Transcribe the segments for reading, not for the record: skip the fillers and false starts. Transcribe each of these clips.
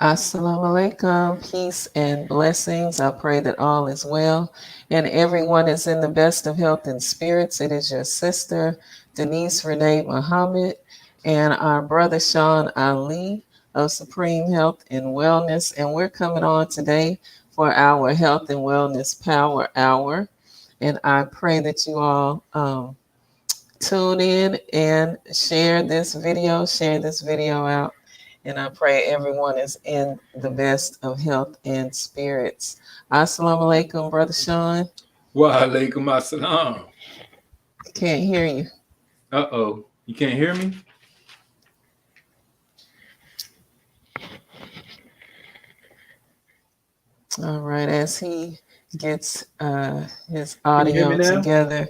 Assalamu alaikum, peace and blessings. I pray that all is well and everyone is in the best of health and spirits. It is your sister, Denise Renee Muhammad, and our brother Sean Ali of Supreme Health and Wellness. And we're coming on today for our Health and Wellness Power Hour. And I pray that you all tune in and share this video out. And I pray everyone is in the best of health and spirits. Assalamu alaikum, Brother Sean. Wa alaikum assalam. Can't hear you. Uh-oh. You can't hear me? All right, as he gets his Can you hear me audio now? together,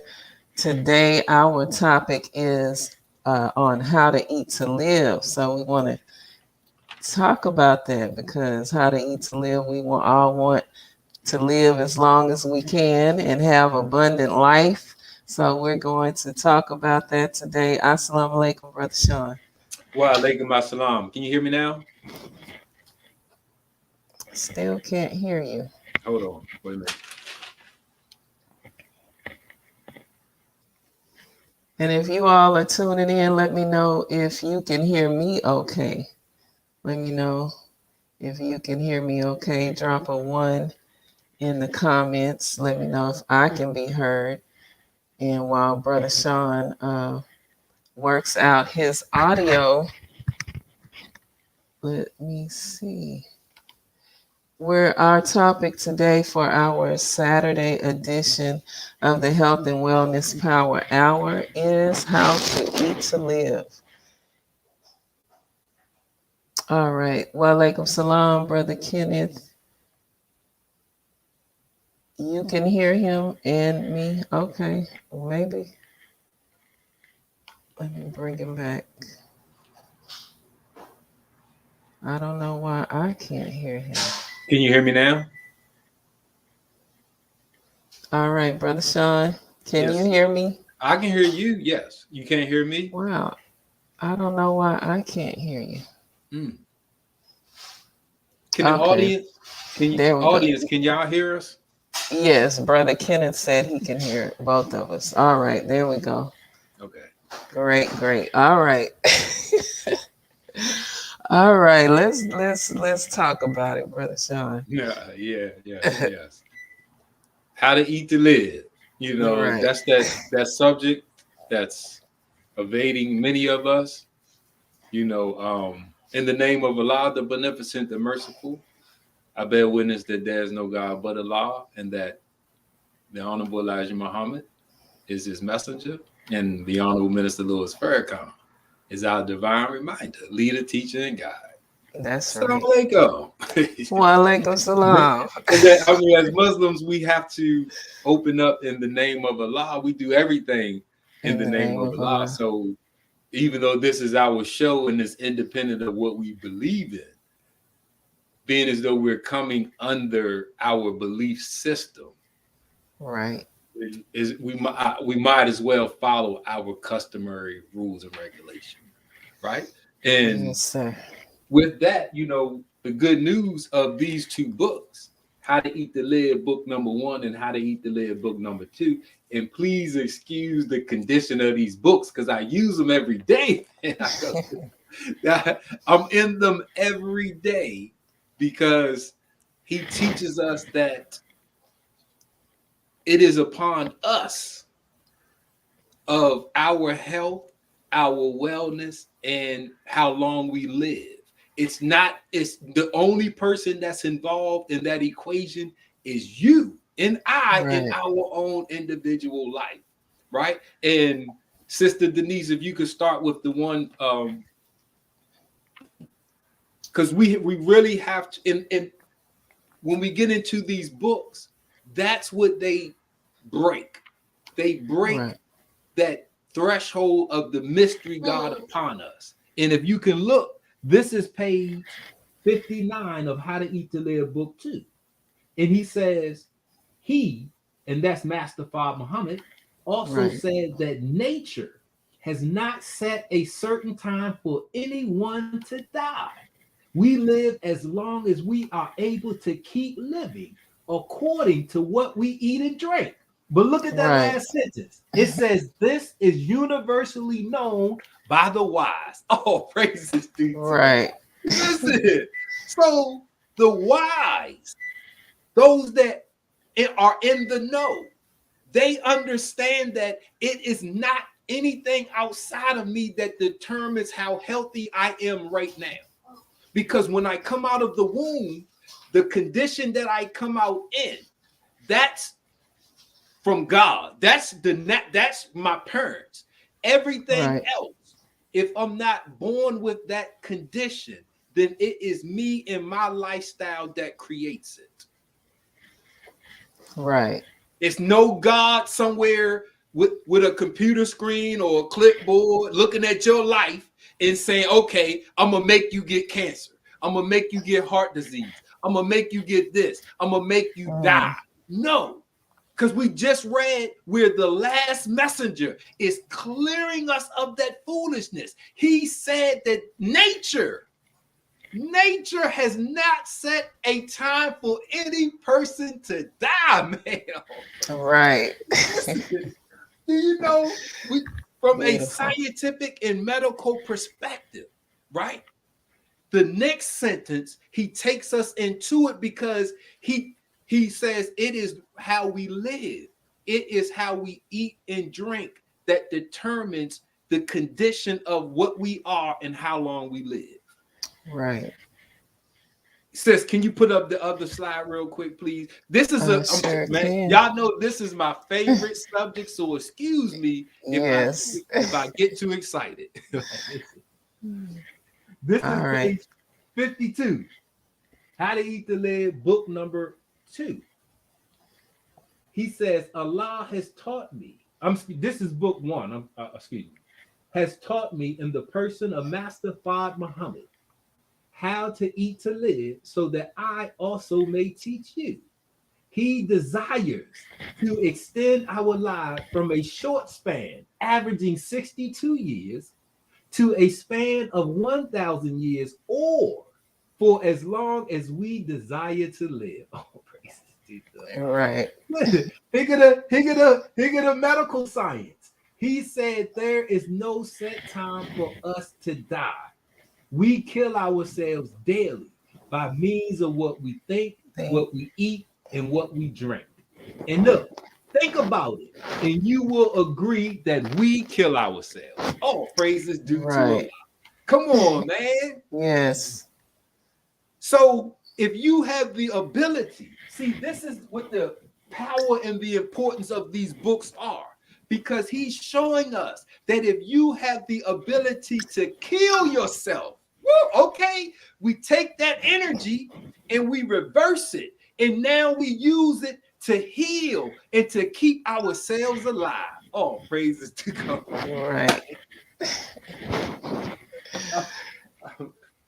today our topic is on how to eat to live. So we want to talk about that because how to eat to live, we all want to live as long as we can and have abundant life. So we're going to talk about that today. Assalamu alaikum, Brother Sean. Wa alaikum assalam. Can you hear me now? Still can't hear you. Hold on. Wait a minute. And if you all are tuning in, let me know if you can hear me okay. Let me know if you can hear me okay. Drop a 1 in the comments. Let me know if I can be heard. And while Brother Sean works out his audio, let me see. Where our topic today for our Saturday edition of the Health and Wellness Power Hour is how to eat to live. All right. Wa alaikum salam, Brother Kenneth. You can hear him and me. Okay. Maybe. Let me bring him back. I don't know why I can't hear him. Can you hear me now? All right, Brother Sean. Can you Yes. hear me? I can hear you. Yes. You can't hear me? Wow. I don't know why I can't hear you. Mm. Can the Okay. There we go. audience, can y'all hear us? Yes, Brother Kenneth said he can hear both of us. All right, there we go. Okay. Great, great. All right. All right, let's talk about it, Brother Sean. Yes. How to eat to live. Right. That's that subject that's evading many of us. In the name of Allah, the Beneficent, the Merciful, I bear witness that there is no God but Allah, and that the Honorable Elijah Muhammad is his messenger, and the Honorable Minister Louis Farrakhan is our divine reminder, leader, teacher, and guide. That's Assalamu right. alaikum. Wa alaikum salam. And that, I mean, as Muslims, we have to open up in the name of Allah. We do everything in In the the name name of of Allah. Allah. So even though this is our show and it's independent of what we believe in, being as though we're coming under our belief system, Right. we might as well follow our customary rules and regulations, right? And Yes, sir. with that, the good news of these two books, How to Eat to Live, book number 1, and How to Eat to Live, book number 2. And please excuse the condition of these books because I use them every day. I'm in them every day because he teaches us that it is upon us of our health, our wellness, and how long we live. It's the only person that's involved in that equation is you and I in Right. our own individual life, right? And Sister Denise, if you could start with the one, because we really have to, and when we get into these books, that's what they break. They break Right. that threshold of the mystery God upon us. And if you can look, this is page 59 of How to Eat to Live, book 2. And he says, and that's Master Fard Muhammad, also Right. said that nature has not set a certain time for anyone to die. We live as long as we are able to keep living according to what we eat and drink. But look at that Right. last sentence. It says, this is universally known by the wise. Oh, praises be to Right. God. Listen, so the wise, those that are in the know, they understand that it is not anything outside of me that determines how healthy I am right now. Because when I come out of the womb, the condition that I come out in, that's from God. That's my parents. Everything Right. else, if I'm not born with that condition, then it is me and my lifestyle that creates it. Right. It's no God somewhere with a computer screen or a clipboard looking at your life and saying, okay, I'm going to make you get cancer. I'm going to make you get heart disease. I'm going to make you get this. I'm going to make you die. No, because we just read where the last messenger is clearing us of that foolishness. He said that nature has not set a time for any person to die, man. Right. Do you know, from a Beautiful. scientific and medical perspective, right? The next sentence, he takes us into it because he says it is how we live. It is how we eat and drink that determines the condition of what we are and how long we live. Right. Sis, can you put up the other slide real quick, please? This is Sure man, can. y'all know this is my favorite subject, so excuse me Yes. if I get too excited. This All is right. page 52. How to Eat to Live, book number 2. He says, Allah has taught me. This is book 1. Excuse me. Has taught me in the person of Master Fard Muhammad how to eat to live, so that I also may teach you. He desires to extend our lives from a short span, averaging 62 years, to a span of 1,000 years, or for as long as we desire to live. Oh, praise Jesus. Right. Think of the medical science. He said there is no set time for us to die. We kill ourselves daily by means of what we think, what we eat, and what we drink. And look, think about it, and you will agree that we kill ourselves. All praises due to Allah. Come on, man. Yes. So if you have the ability, see, this is what the power and the importance of these books are, because he's showing us that if you have the ability to kill yourself, okay, we take that energy and we reverse it, and now we use it to heal and to keep ourselves alive. Oh, praises to God. Right.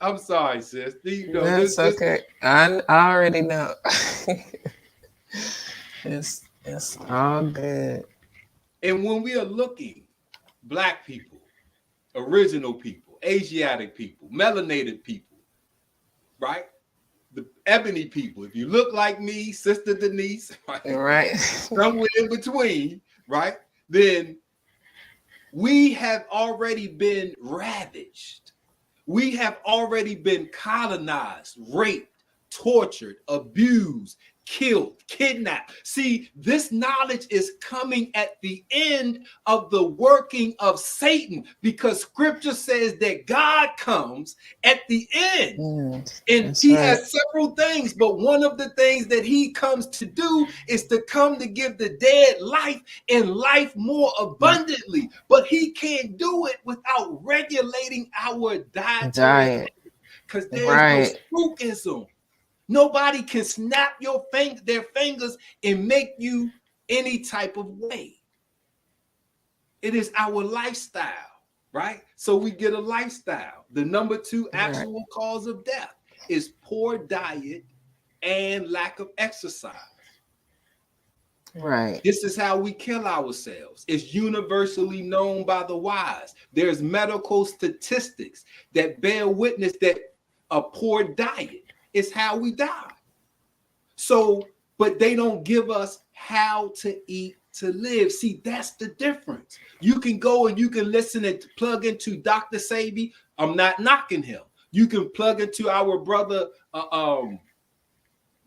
I'm sorry, sis. That's okay. I already know. It's all good. And when we are looking, Black people, original people, Asiatic people, melanated people, right? The ebony people. If you look like me, Sister Denise, right? Somewhere in between, right? Then we have already been ravaged. We have already been colonized, raped, tortured, abused, killed, kidnapped. See, this knowledge is coming at the end of the working of Satan, because scripture says that God comes at the end. And he has several things, but one of the things that he comes to do is to come to give the dead life and life more abundantly. But he can't do it without regulating our diet. Because there's no spookism. Nobody can snap their fingers and make you any type of way. It is our lifestyle, right? So we get a lifestyle. The number 2 actual cause of death is poor diet and lack of exercise. Right. This is how we kill ourselves. It's universally known by the wise. There's medical statistics that bear witness that a poor diet. It's how we die. So, but they don't give us how to eat to live. See, that's the difference. You can go and you can listen and plug into Dr. Sebi. I'm not knocking him. You can plug into our brother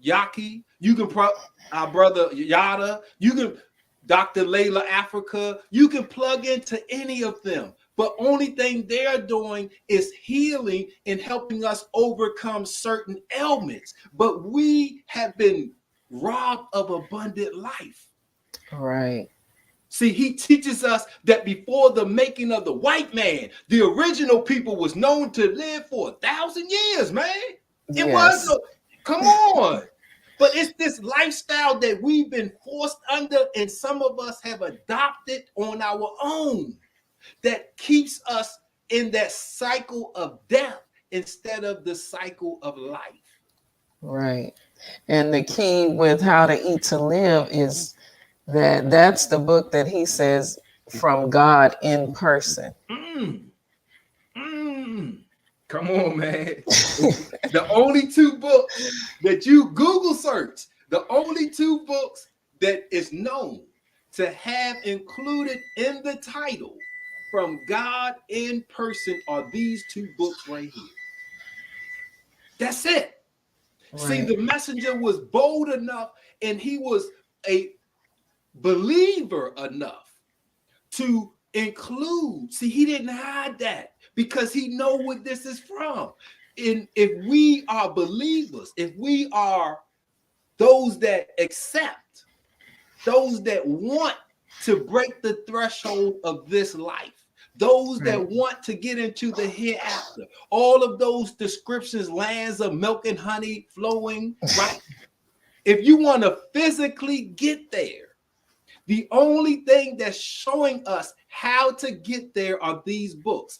Yaki. You can our brother Yada. You can Dr. Layla Africa. You can plug into any of them. But only thing they're doing is healing and helping us overcome certain ailments. But we have been robbed of abundant life. Right. See, he teaches us that before the making of the white man, the original people was known to live for 1,000 years, man. It Yes. was, come on. But it's this lifestyle that we've been forced under, and some of us have adopted on our own, that keeps us in that cycle of death instead of the cycle of life. Right. And the key with How to Eat to Live is that's the book that he says from God in person. Come on, man. The only two books that you Google search, the only two books that is known to have included in the title from God in person are these two books right here. That's it. Right. See, the messenger was bold enough and he was a believer enough to include. See, he didn't hide that because he know what this is from. And if we are believers, if we are those that accept, those that want to break the threshold of this life, those that want to get into the hereafter, all of those descriptions, lands of milk and honey flowing, right? If you want to physically get there, the only thing that's showing us how to get there are these books.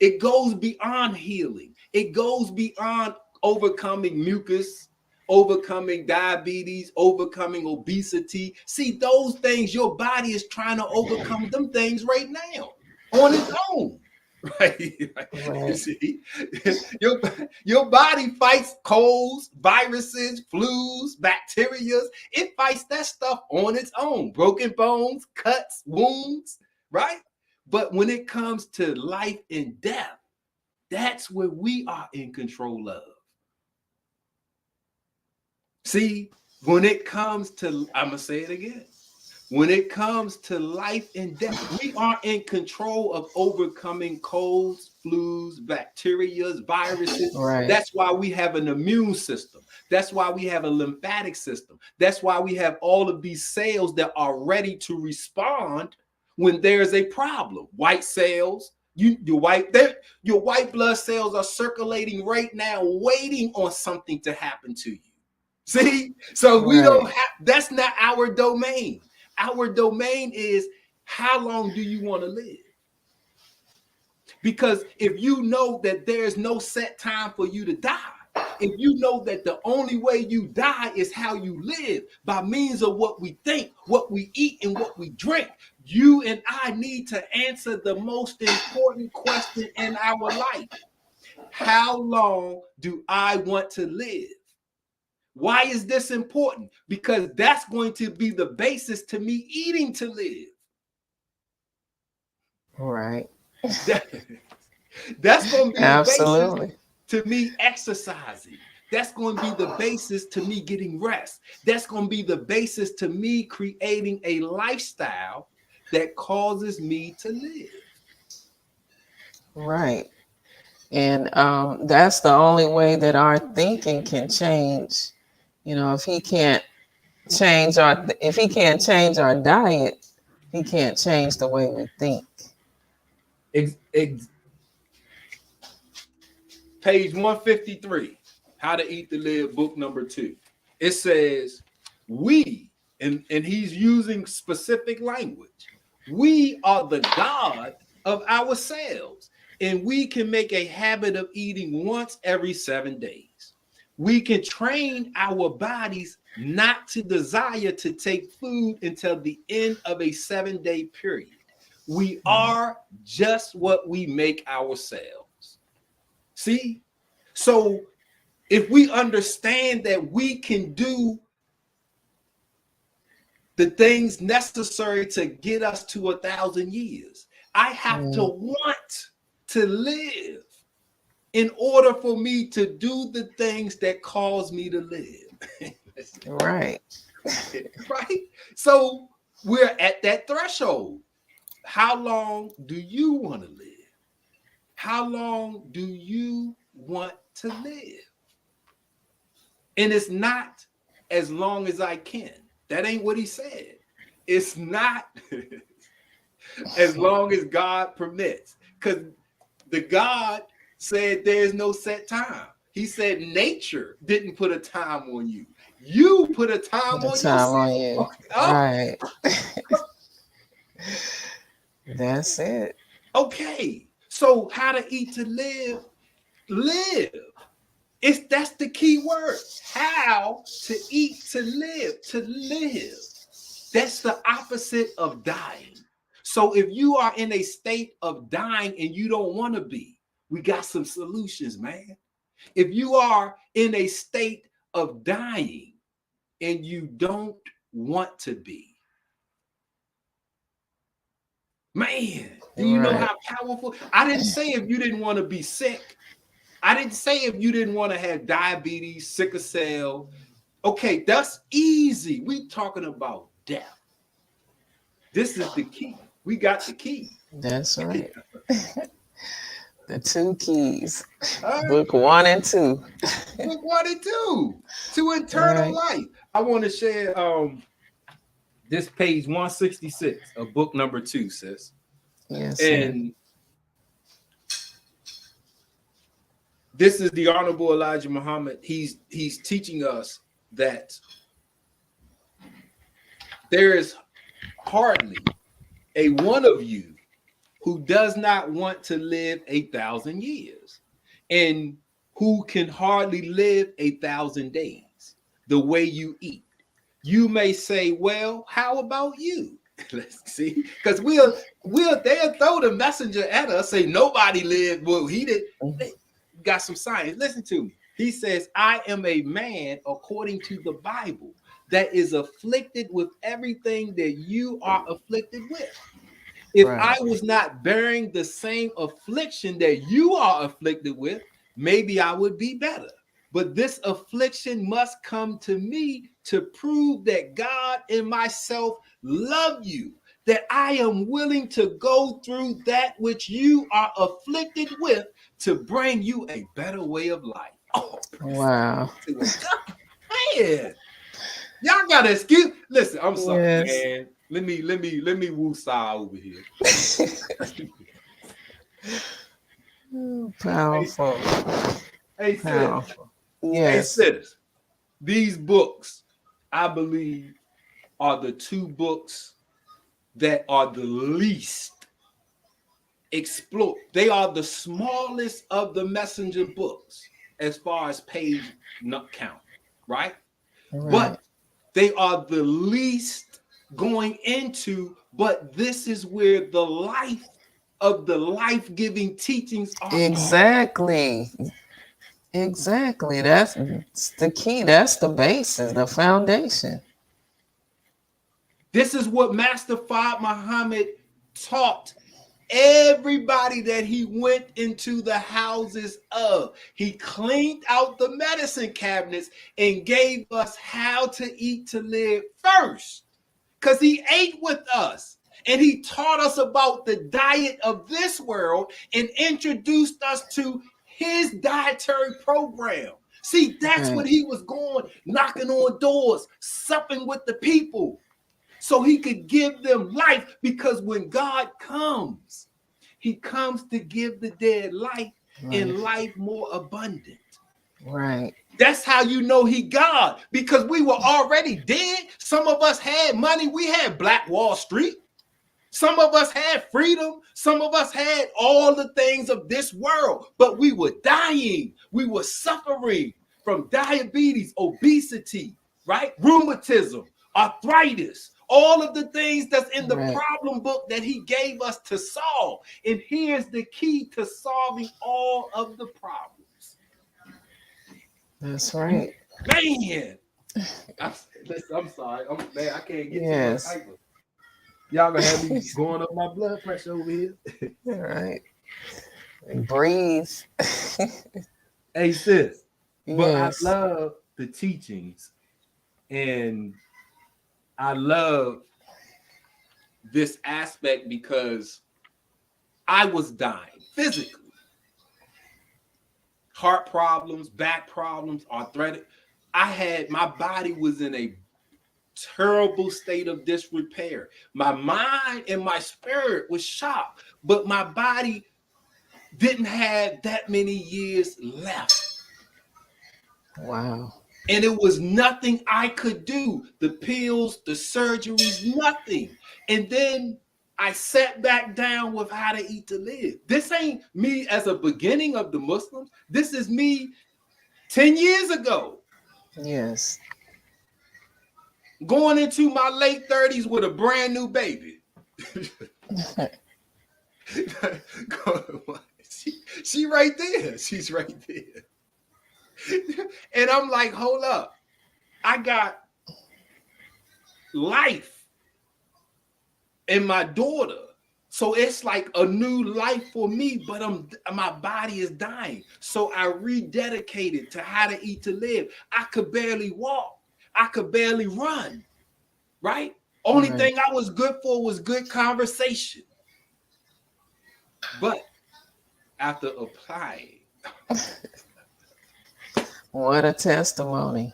It goes beyond healing. It goes beyond overcoming mucus, overcoming diabetes, overcoming obesity. See, those things, your body is trying to overcome them things right now on its own. Right. You see, your body fights colds, viruses, flus, bacteria. It fights that stuff on its own. Broken bones, cuts, wounds, right? But when it comes to life and death, that's where we are in control of. See, when it comes to, I'm going to say it again. When it comes to life and death, we are in control of overcoming colds, flus, bacteria, viruses. Right. That's why we have an immune system. That's why we have a lymphatic system. That's why we have all of these cells that are ready to respond when there's a problem. White cells, your white blood cells are circulating right now, waiting on something to happen to you. See, so we don't have, that's not our domain. Our domain is how long do you want to live? Because if you know that there's no set time for you to die, if you know that the only way you die is how you live, by means of what we think, what we eat, and what we drink, you and I need to answer the most important question in our life. How long do I want to live? Why is this important? Because that's going to be the basis to me eating to live. Right. That's going to be absolutely the basis to me exercising. That's going to be the basis to me getting rest. That's going to be the basis to me creating a lifestyle that causes me to live. Right. And that's the only way that our thinking can change. You know, if he can't change our diet, he can't change the way we think. Page 153, How to Eat to Live, book number 2. It says, we, and he's using specific language, we are the God of ourselves, and we can make a habit of eating once every 7 days. We can train our bodies not to desire to take food until the end of a 7-day period. We are just what we make ourselves. See? So if we understand that we can do the things necessary to get us to 1,000 years, I have to want to live in order for me to do the things that cause me to live. Right. Right? So we're at that threshold. How long do you want to live? How long do you want to live? And it's not as long as I can. That ain't what he said. It's not as long as God permits. Because the God said there's no set time. He said nature didn't put a time on you. You put a time on yourself. On you. Oh, Right. That's it. okay. So how to eat to live? Live. That's the key word. How to eat to live. To live. That's the opposite of dying. So if you are in a state of dying and you don't want to be, we got some solutions, man. If you are in a state of dying and you don't want to be, man, do you know how powerful? I didn't say if you didn't want to be sick. I didn't say if you didn't want to have diabetes, sickle cell. Okay, that's easy. We talking about death. This is the key. We got the key. That's right. The two keys. Book 1 and 2. Book 1 and 2 to eternal life. I want to share this page 166 of book number 2, sis. Yes. And this is the Honorable Elijah Muhammad. He's teaching us that there is hardly a one of you who does not want to live 1,000 years and who can hardly live 1,000 days the way you eat. You may say, well, how about you? Let's see, because they'll throw the messenger at us, say nobody lived. Well, he did. They got some science. Listen to me. He says, I am a man, according to the Bible, that is afflicted with everything that you are afflicted with. If I was not bearing the same affliction that you are afflicted with, maybe I would be better. But this affliction must come to me to prove that God and myself love you, that I am willing to go through that which you are afflicted with to bring you a better way of life. Oh, wow. Man, y'all got to excuse. Listen, I'm sorry, man. Let me woo-saw over here. Powerful. Hey, powerful. Yes. Hey, sis, these books, I believe, are the 2 books that are the least explored. They are the smallest of the messenger books as far as page count, right? But they are the least going into, but this is where the life of the life-giving teachings are. Exactly. That's the key. That's the basis, the foundation. This is what Master Fard Muhammad taught everybody that he went into the houses of. He cleaned out the medicine cabinets and gave us how to eat to live first, because he ate with us and he taught us about the diet of this world and introduced us to his dietary program. See, that's what he was going, knocking on doors, supping with the people, so he could give them life. Because when God comes, he comes to give the dead life and life more abundant. Right. That's how you know he God, because we were already dead. Some of us had money. We had Black Wall Street. Some of us had freedom. Some of us had all the things of this world, but we were dying. We were suffering from diabetes, obesity, right? Rheumatism, arthritis, all of the things that's in the problem book that he gave us to solve. And here's the key to solving all of the problems. That's right. Man, I'm sorry. Man, I can't get too much Yes. hyper. Y'all gonna have me going up my blood pressure over here. All right. Breathe. Hey, sis, but I Yes. love the teachings and I love this aspect because I was dying physically. Heart problems, back problems, arthritic. My body was in a terrible state of disrepair. My mind and my spirit was sharp, but my body didn't have that many years left. Wow. And it was nothing I could do. The pills, the surgeries, nothing. And then I sat back down with How to Eat to Live. This ain't me as a beginning of the Muslims. This is me 10 years ago, Yes. going into my late 30s with a brand new baby. she right there. She's right there. And I'm like, hold up. I got life in my daughter. So it's like a new life for me, but my body is dying. So I rededicated to How to Eat to Live. I could barely walk. I could barely run, right? Only thing I was good for was good conversation. But after applying, What a testimony.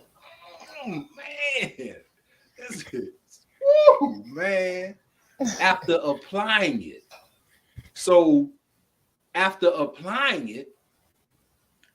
oh man, this is, woo, man. After applying it. So after applying it,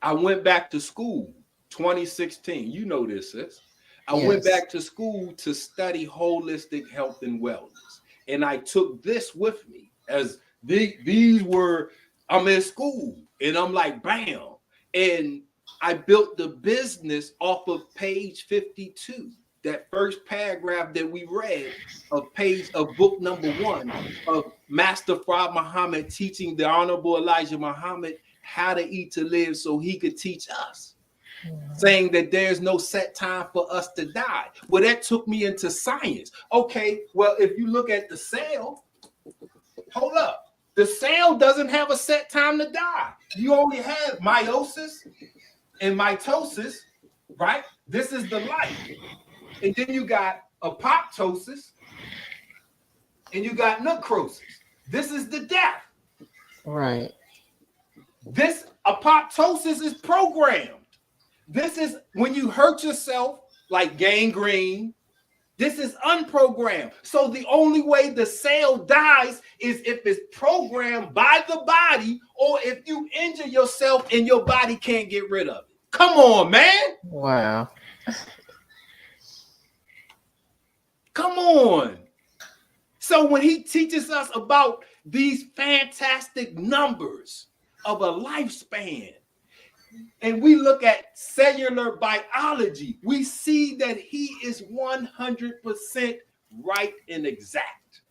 I went back to school 2016. You know this, sis. I went back to school to study holistic health and wellness. And I took this with me as these were, I'm in school and I'm like, bam. And I built the business off of page 52. That first paragraph that we read of book number 1 of Master Fard Muhammad teaching the Honorable Elijah Muhammad how to eat to live so he could teach us. Saying that there's no set time for us to die. Well, that took me into science. Okay, well, if you look at the cell, hold up. The cell doesn't have a set time to die. You only have meiosis and mitosis, right? This is the life. And then you got apoptosis and you got necrosis. This is the death. Right. This apoptosis is programmed. This is when you hurt yourself, like gangrene. This is unprogrammed. So the only way the cell dies is if it's programmed by the body or if you injure yourself and your body can't get rid of it. Come on, man. Wow. Come on. So when he teaches us about these fantastic numbers of a lifespan, and we look at cellular biology, we see that he is 100% right and exact.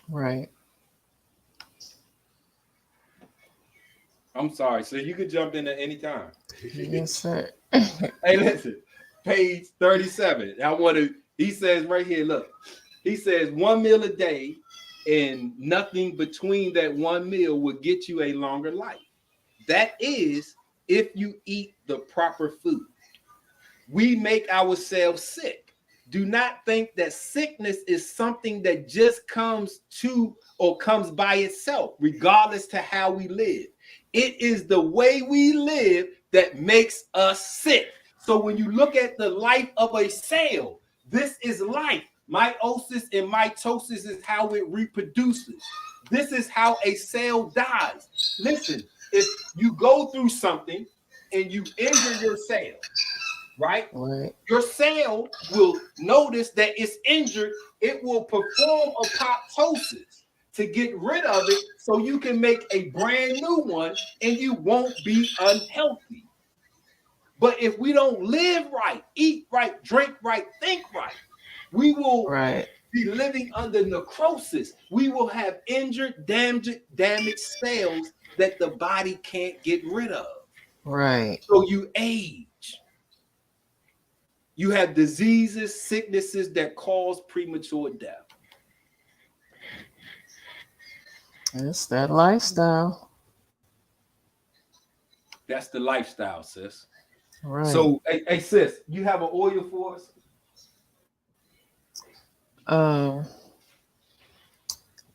Right. I'm sorry, so you could jump in at any time. Yes, sir. Hey, listen, page 37. He says right here, look, he says 1 meal a day and nothing between that one meal will get you a longer life. That is if you eat the proper food. We make ourselves sick. Do not think that sickness is something that just comes to or comes by itself, regardless to how we live. It is the way we live that makes us sick. So when you look at the life of a cell, this is life. Meiosis and mitosis is how it reproduces. This is how a cell dies. Listen, if you go through something and you injure your cell, right? Your cell will notice that it's injured. It will perform apoptosis to get rid of it so you can make a brand new one and you won't be unhealthy. But if we don't live right, eat right, drink right, think right, we will be living under necrosis. We will have injured, damaged cells that the body can't get rid of. Right. So you age. You have diseases, sicknesses that cause premature death. It's that lifestyle. That's the lifestyle, sis. Right. So, hey, sis, you have an oil for us? Um,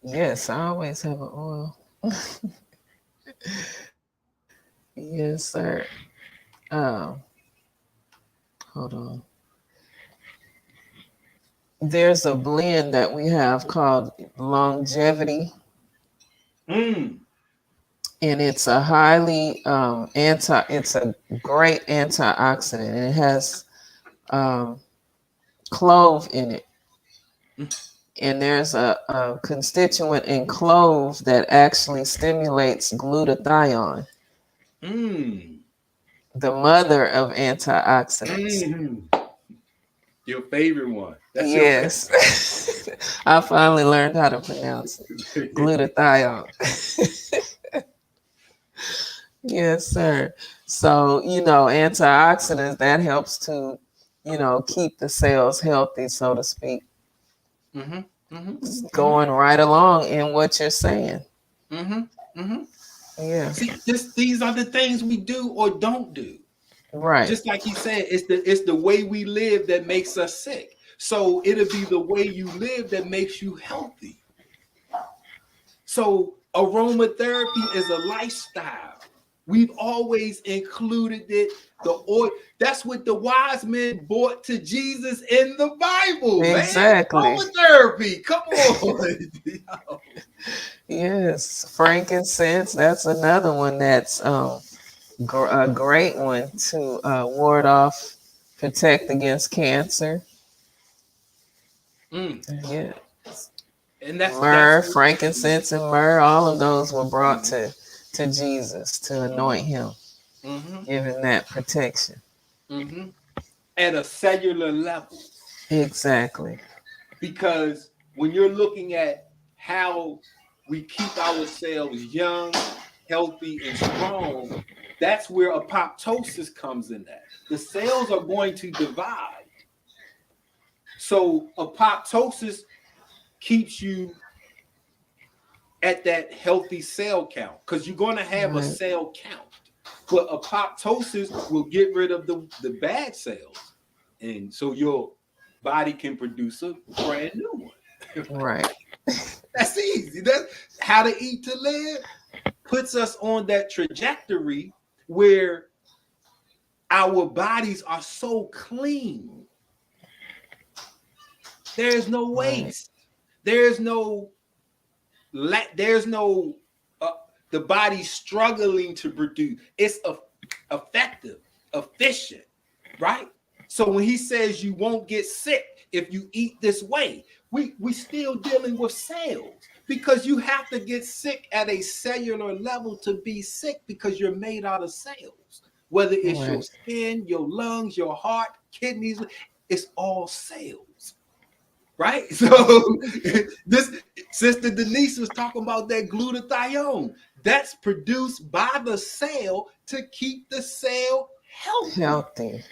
yes, I always have an oil. Yes, sir. Um, hold on. There's a blend that we have called longevity, Mm. and it's a highly it's a great antioxidant, and it has um, clove in it. And there's a constituent in clove that actually stimulates glutathione, Mm. the mother of antioxidants. Mm. Your favorite one. That's your favorite. Yes. I finally learned how to pronounce it. Glutathione. Yes, sir. So, antioxidants, that helps to, keep the cells healthy, so to speak. Mm-hmm. Mm-hmm. Going right along in what you're saying. Mm-hmm. Mm-hmm. Yeah. See, these are the things we do or don't do. Right. Just like he said, it's the way we live that makes us sick. So it'll be the way you live that makes you healthy. So aromatherapy is a lifestyle. We've always included it. The oil. That's what the wise men brought to Jesus in the Bible, Exactly. man. Aromatherapy. Come on. Yes. Frankincense, that's another one that's a great one to ward off, protect against cancer. Mm. Yeah. And that's Myrrh, frankincense, and myrrh, all of those were brought to Jesus to anoint him, mm-hmm. giving that protection. Mm-hmm. At a cellular level. Exactly. Because when you're looking at how we keep ourselves young, healthy, and strong, that's where apoptosis comes in at. The cells are going to divide. So apoptosis keeps you at that healthy cell count because you're going to have a cell count. But apoptosis will get rid of the bad cells. And so your body can produce a brand new one. Right. That's easy. That's how to eat to live puts us on that trajectory where our bodies are so clean. There's no waste. There's no the body struggling to produce. It's effective, efficient, right? So when he says you won't get sick if you eat this way, we still dealing with cells because you have to get sick at a cellular level to be sick because you're made out of cells. Whether it's your skin, your lungs, your heart, kidneys, it's all cells. Right? So this Sister Denise was talking about that glutathione. That's produced by the cell to keep the cell healthy.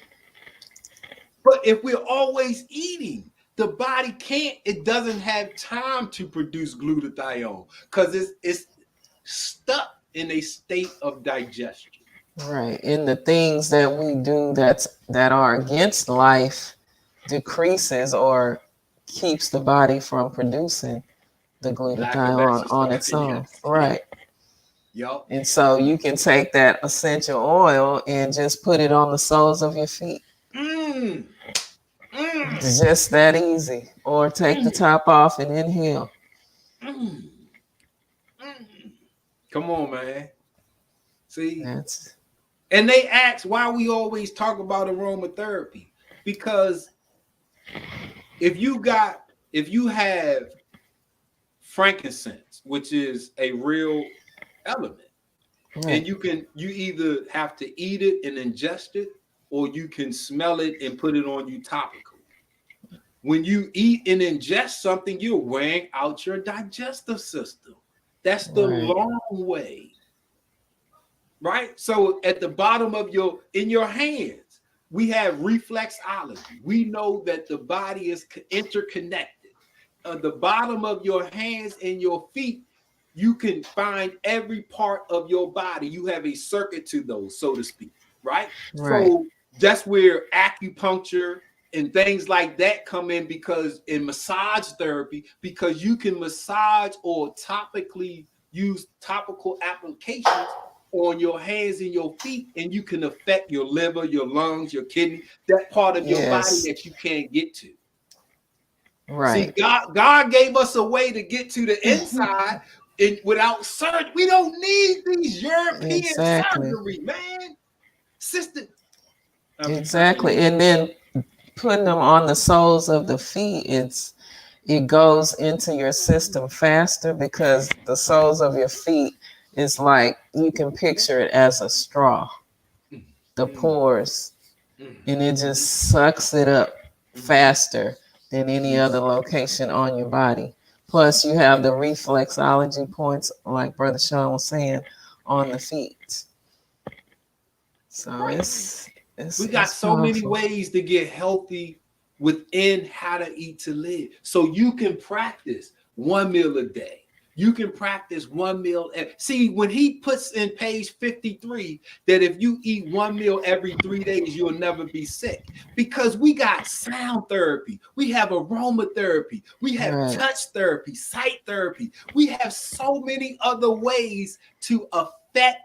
But if we're always eating, the body it doesn't have time to produce glutathione because it's stuck in a state of digestion. Right. And the things that we do that are against life decreases or keeps the body from producing the glutathione on its own. Yes. Right. Yep. And so you can take that essential oil and just put it on the soles of your feet. It's just that easy. Or take the top off and inhale. Come on, man. See? And they ask why we always talk about aromatherapy. Because if you have frankincense, which is a real element, and you either have to eat it and ingest it, or you can smell it and put it on you topical. When you eat and ingest something, you're wearing out your digestive system. That's the long way. right? So at the bottom of in your hands, we have reflexology. We know that the body is interconnected. The bottom of your hands and your feet, you can find every part of your body. You have a circuit to those, so to speak, right? Right. So that's where acupuncture and things like that come in, because in massage therapy, because you can massage or topically use topical applications on your hands and your feet, and you can affect your liver, your lungs, your kidney, that part of your body Yes. that you can't get to. See, Right. God gave us a way to get to the inside and without surgery. We don't need these European Exactly. surgery, man. Sister. Exactly. And then putting them on the soles of the feet, it goes into your system faster, because the soles of your feet is like, you can picture it as a straw, the pores, and it just sucks it up faster than any other location on your body. Plus, you have the reflexology points, like Brother Sean was saying, on the feet. So We got it's so many powerful. ways to get healthy within How to Eat to Live. So you can practice 1 meal a day. You can practice 1 meal. See, when he puts in page 53 that if you eat 1 meal every 3 days, you'll never be sick. Because we got sound therapy, we have aromatherapy, we have Right. touch therapy, sight therapy. We have so many other ways to affect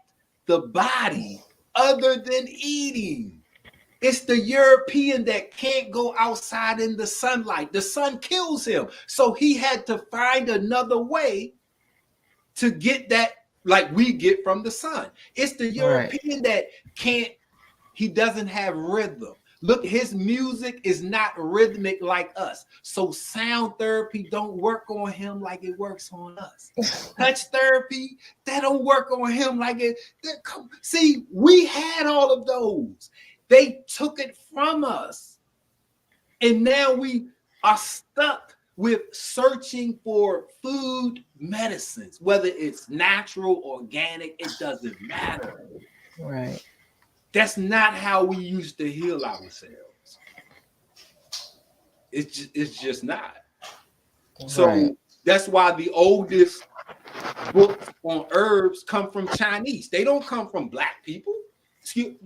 the body other than eating. It's the European that can't go outside in the sunlight. The sun kills him. So he had to find another way to get that, like we get from the sun. It's the European that he doesn't have rhythm. Look, his music is not rhythmic like us. So sound therapy don't work on him like it works on us. Touch therapy, that don't work on him like it. See, we had all of those. They took it from us. And now we are stuck with searching for food medicines, whether it's natural, organic, it doesn't matter. Right. That's not how we used to heal ourselves. It's just not. So Right. that's why the oldest books on herbs come from Chinese. They don't come from Black people.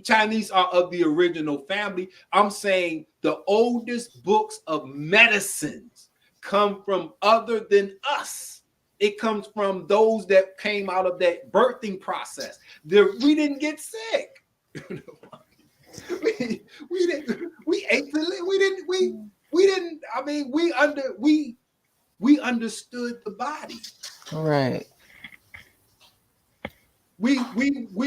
Chinese are of the original family. I'm saying the oldest books of medicines come from other than us. It comes from those that came out of that birthing process. We didn't get sick. we didn't. We ate the. We didn't. I mean, we understood the body. Right. We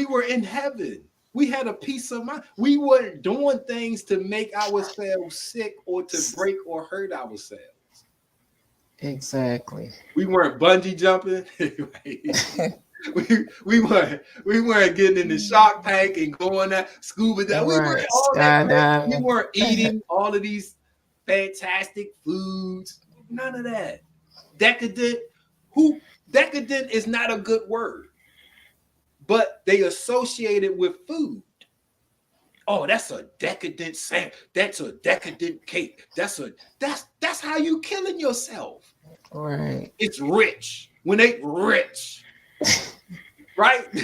were in heaven. We had a peace of mind. We weren't doing things to make ourselves sick or to break or hurt ourselves. Exactly. We weren't bungee jumping. we weren't getting in the shark tank and going at scuba diving. We weren't all that. We weren't eating all of these fantastic foods. None of that. Decadent. Decadent is not a good word, but they associate it with food. Oh, that's a decadent sandwich. That's a decadent cake. That's how you killing yourself. Right. It's rich. When they rich, right? when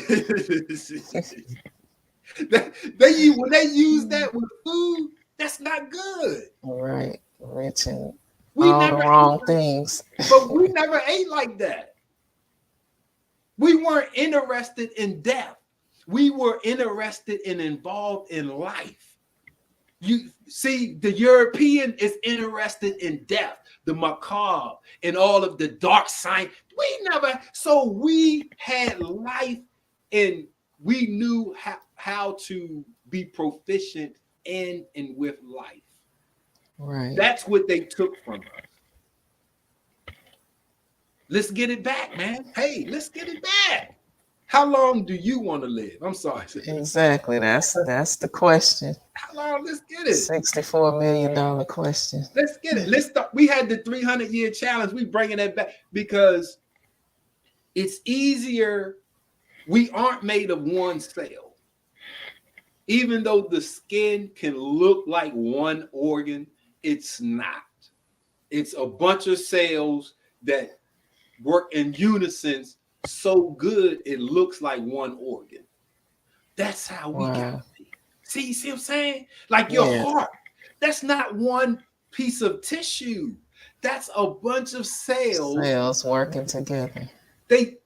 they use that with food, that's not good. Right. Rich and all the wrong things. But we never ate like that. We weren't interested in death. We were interested and involved in life. You see, the European is interested in death, the macabre, and all of the dark science. So we had life, and we knew how to be proficient in and with life. Right. That's what they took from us. Let's get it back, man. Hey, let's get it back. How long do you want to live? I'm sorry. Exactly. That's the question. How long? Let's get it. $64 million question. Let's get it. Let's start. We had the 300-year challenge. We bringing that back because it's easier We aren't made of one cell. Even though the skin can look like one organ, it's not. It's a bunch of cells that work in unison so good it looks like one organ. That's how we got Wow. to be. See what I'm saying? Like your Yes. heart, that's not one piece of tissue. That's a bunch of cells. Cells working together. They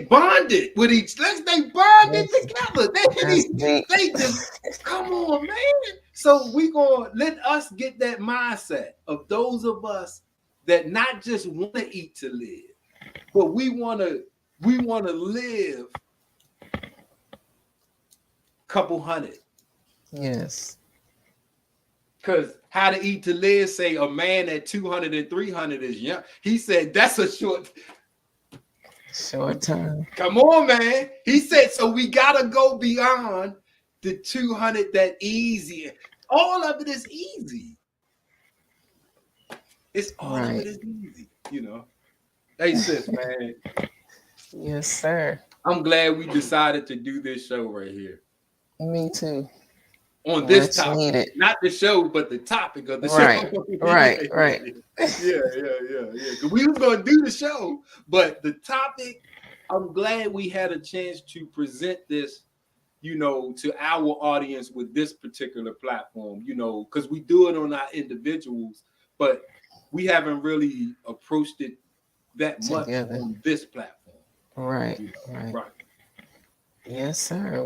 bonded with each. They bonded together. That's deep. They just come on, man. So we gonna let us get that mindset of those of us that not just want to eat to live, but we wanna live a couple hundred. Yes. Because How to Eat to Live say a man at 200 and 300 is young. He said that's a short time. Come on, man. He said, so we got to go beyond the 200 that easy. All of it is easy. It's all of it is easy, you know. Hey, sis, man. Yes, sir. I'm glad we decided to do this show right here. Me too. On this topic. Not the show, but the topic of the show. Right. Yeah. Because we was going to do the show, but the topic, I'm glad we had a chance to present this, you know, to our audience with this particular platform, you know, because we do it on our individuals, but we haven't really approached it that much on this platform. Right, you know, right. Yes, sir.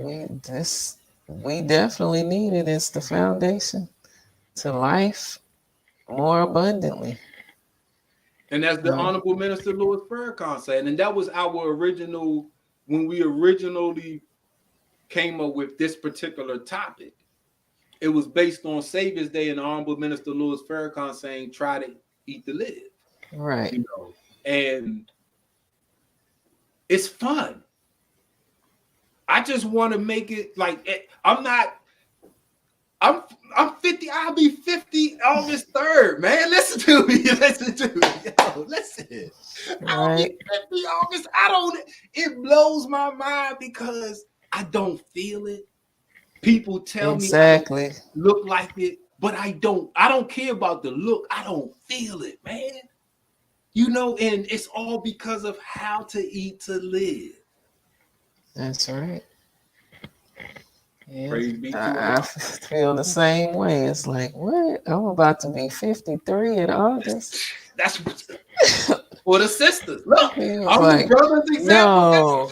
We definitely need it. It's the foundation to life more abundantly. And as the Honorable Minister Louis Farrakhan said, and that was our original, when we originally came up with this particular topic, it was based on Savior's Day and the Honorable Minister Louis Farrakhan saying, try to eat to live. Right. You know, and it's fun. I just want to make it like, I'm 50. I'll be 50 August 3rd, man. Listen to me. Yo, listen. I'll be 50 August. It blows my mind because I don't feel it. People tell me I look like it, but I don't care about the look. I don't feel it, man. You know, and it's all because of how to eat to live. That's right. Yeah. Praise be to I feel the same way. It's like, what? I'm about to be 53 in August. That's for the sisters. Look, I'm like, the brother's example.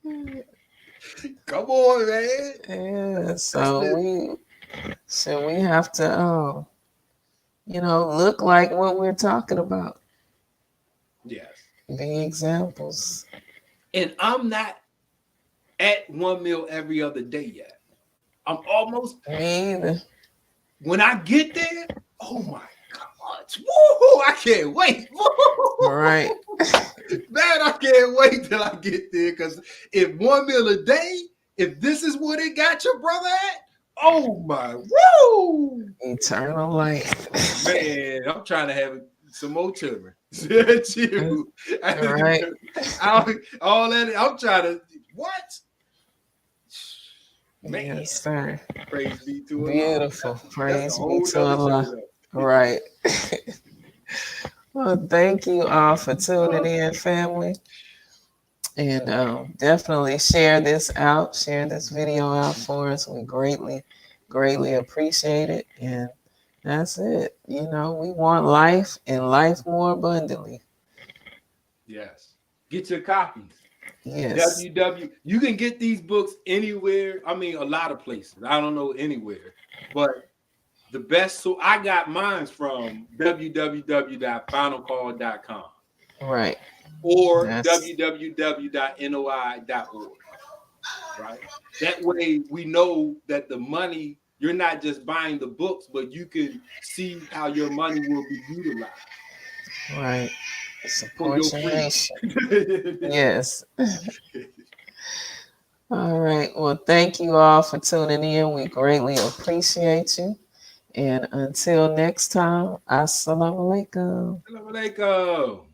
No. Come on, man. Yeah. So we have to you know, look like what we're talking about. Yes. Be examples. And I'm not at one meal every other day yet. I'm almost. Me either. When I get there, oh my God. Woo! I can't wait. All right. Man, I can't wait till I get there. Because if one meal a day, if this is what it got your brother at, oh my, woo! Eternal life. Man, I'm trying to have some more children. All right. All that. I'm trying to, what? Man. Yes, sir. Praise be to Allah. Beautiful. Praise be to Allah. Right. Well, thank you all for tuning in, family. And definitely share this out. Share this video out for us. We greatly appreciate it. And that's it. You know, we want life and life more abundantly. Yes. Get your copies. Yes. You can get these books anywhere. I mean, a lot of places. I don't know anywhere. But the best, so I got mine from www.finalcall.com. Right. Or www.noi.org. Right. That way we know that the money, you're not just buying the books, but you can see how your money will be utilized. Right. Support your nation. Yes. All right. Well, thank you all for tuning in. We greatly appreciate you. And until next time, assalamu alaikum. Assalamu alaikum.